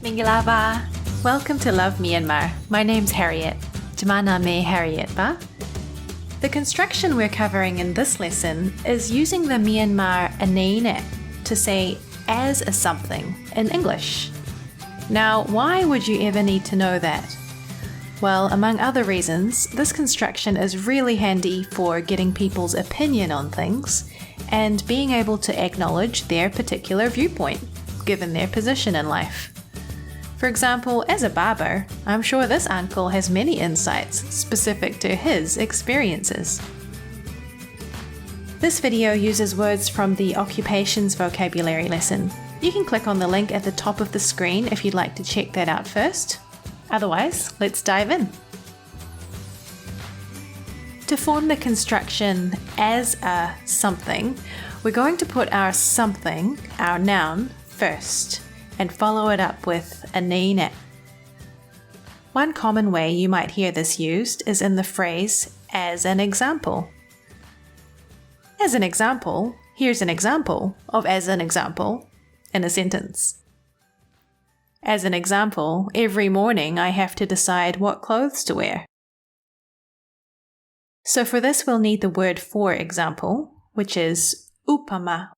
Mingila ba. Welcome to Love Myanmar. My name's Harriet. Jamana me Harriet ba. The construction we're covering in this lesson is using the Myanmar anine to say as a something in English. Now, why would you ever need to know that? Well, among other reasons, this construction is really handy for getting people's opinion on things and being able to acknowledge their particular viewpoint, given their position in life. For example, as a barber, I'm sure this uncle has many insights specific to his experiences. This video uses words from the occupations vocabulary lesson. You can click on the link at the top of the screen if you'd like to check that out first. Otherwise, let's dive in. To form the construction as a something, we're going to put our something, our noun, first, and follow it up with anine. One common way you might hear this used is in the phrase, as an example. As an example, here's an example of as an example in a sentence. As an example, every morning I have to decide what clothes to wear. So for this we'll need the word for example, which is upama.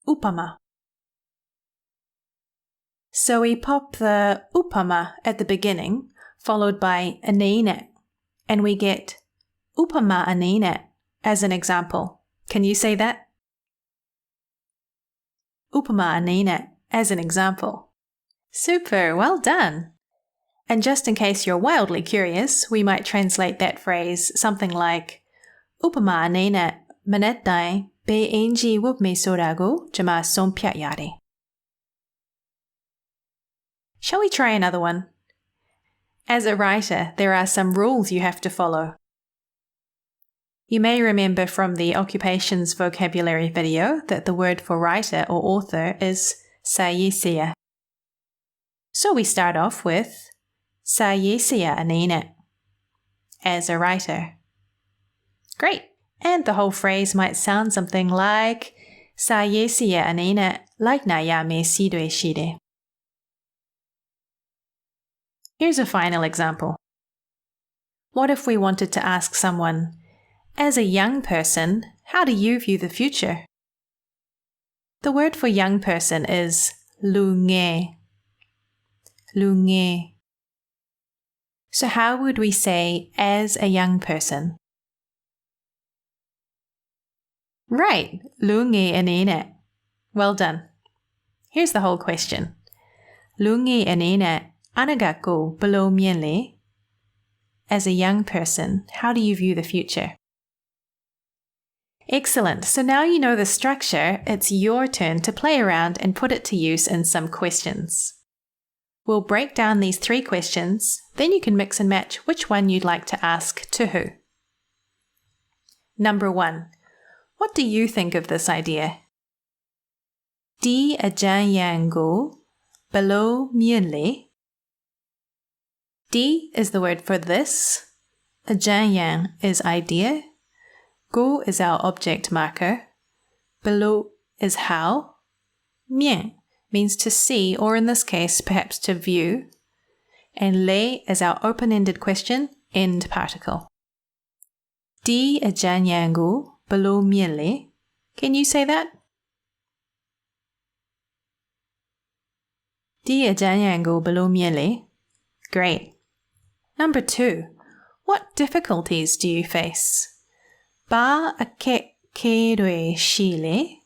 Upama. So we pop the upama at the beginning, followed by anine, and we get upama anine as an example. Can you say that? Upama anine as an example. Super, well done! And just in case you're wildly curious, we might translate that phrase something like Upama anine manetai be enji wupme sorago jama sompyat yare. Shall we try another one? As a writer, there are some rules you have to follow. You may remember from the occupations vocabulary video that the word for writer or author is sayesia. So we start off with sayesia anine, as a writer. Great! And the whole phrase might sound something like sayesia anine like naya me sidwe shide. Here's a final example. What if we wanted to ask someone, as a young person, how do you view the future? The word for young person is lunge. Lunge. So how would we say as a young person? Right, lunge anine. Well done. Here's the whole question. Lunge anine anagako below mienle. As a young person, how do you view the future? Excellent. So now you know the structure, it's your turn to play around and put it to use in some questions. We'll break down these 3 questions, then you can mix and match which one you'd like to ask to who. Number 1. What do you think of this idea? Di ajanyango below mienle. Di is the word for this. Ajanyang is idea. Go is our object marker. Below is how. Mien means to see, or in this case, perhaps to view. And le is our open-ended question, end particle. Di ajanyangu below mienle. Can you say that? Di ajanyangu below mienle. Great. Number 2. What difficulties do you face? Ba akek kerwe shile.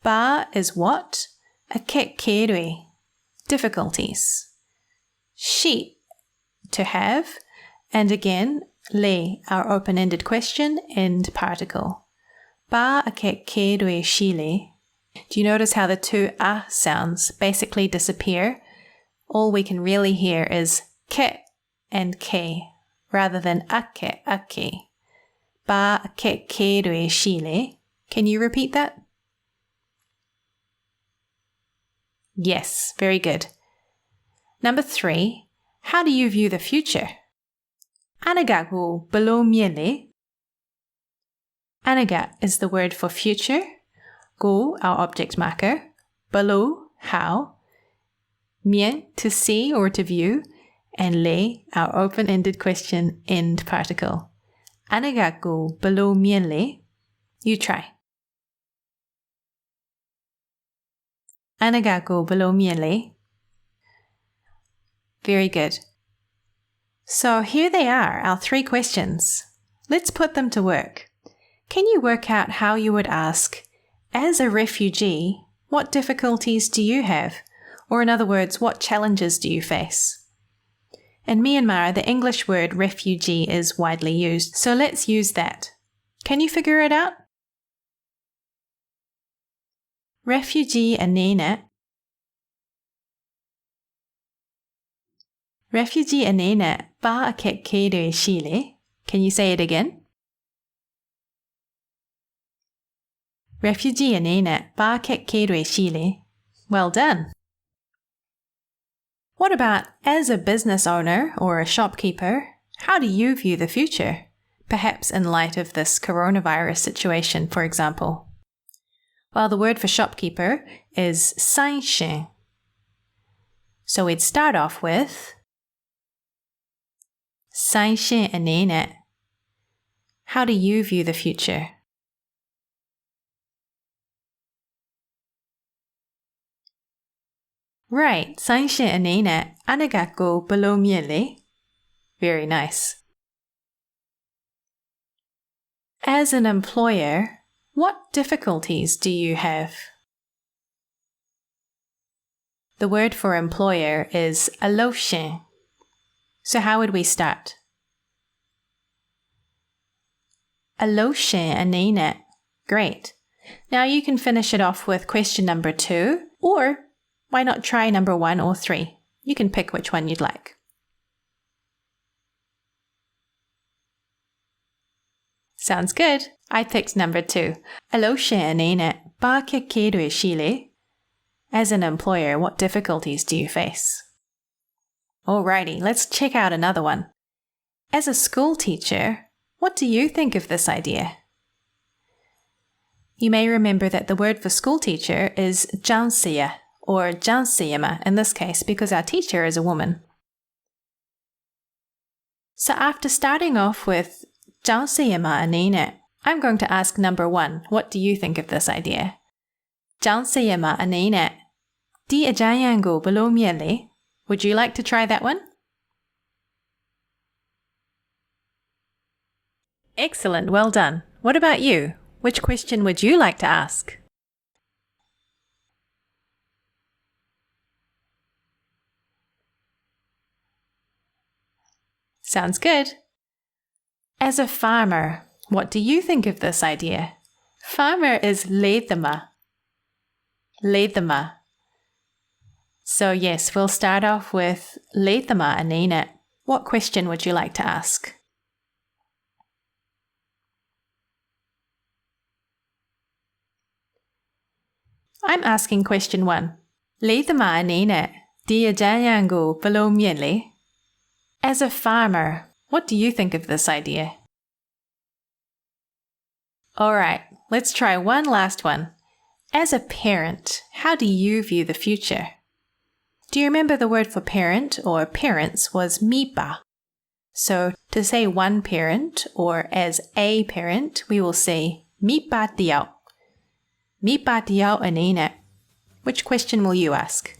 Ba is what? Akek kerwe. Difficulties. Shi, to have. And again, le, our open-ended question, end particle. Ba akek kerwe shile. Do you notice how the 2 a sounds basically disappear? All we can really hear is ke and ke, rather than ake, ake. Ba ake kerwe shile. Can you repeat that? Yes, very good. Number 3. How do you view the future? Anagagu below miele. Anaga is the word for future. Go, our object marker. below, how, mien, to see or to view, and le, our open-ended question end particle. Anagaku below mien le. You try. Anagaku below mien le. Very good. So here they are, our 3 questions. Let's put them to work. Can you work out how you would ask, as a refugee, what difficulties do you have? Or in other words, what challenges do you face? In Myanmar, the English word refugee is widely used, so let's use that. Can you figure it out? Refugee anene. Refugee anene ba akekere shile. Can you say it again? Refugee anene ba akekere shile. Well done. What about as a business owner or a shopkeeper? How do you view the future? Perhaps in light of this coronavirus situation, for example. Well, the word for shopkeeper is sanshin. So we'd start off with sanshin anene. How do you view the future? Right, sanshin anene anagaku below mien le. Very nice. As an employer, what difficulties do you have? The word for employer is aloshin. So how would we start? Aloshin anene. Great. Now you can finish it off with question number 2, or why not try number 1 or 3? You can pick which one you'd like. Sounds good. I picked number 2. Aloshin anene ba kekeru shile. As an employer, what difficulties do you face? Alrighty, let's check out another one. As a school teacher, what do you think of this idea? You may remember that the word for school teacher is jansiya, or jansiyama in this case because our teacher is a woman. So after starting off with jansiyama anene, I'm going to ask number 1, what do you think of this idea? Jansiyama anene, di ajayango below mien le. Would you like to try that one? Excellent, well done. What about you? Which question would you like to ask? Sounds good. As a farmer, what do you think of this idea? Farmer is leithama. Leithama. So yes, we'll start off with leithama anene. What question would you like to ask? I'm asking question 1. Leithama anene di ajayango below mien le. As a farmer, what do you think of this idea? Alright, let's try one last one. As a parent, how do you view the future? Do you remember the word for parent or parents was mipa? So to say one parent or as a parent, we will say mipa tiao. Mipa tiao anene. Which question will you ask?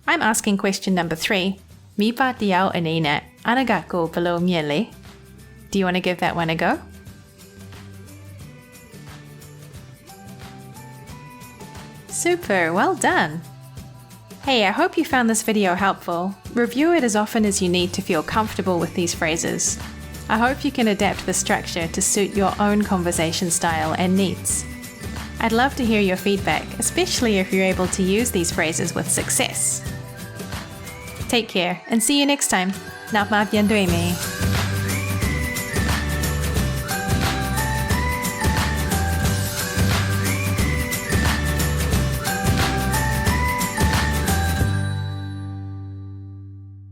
I'm asking question number 3. Mipa tiao anene anagako below mien le. Do you want to give that one a go? Super, well done! Hey, I hope you found this video helpful. Review it as often as you need to feel comfortable with these phrases. I hope you can adapt the structure to suit your own conversation style and needs. I'd love to hear your feedback, especially if you're able to use these phrases with success. Take care and see you next time. Nā mā pian dui me.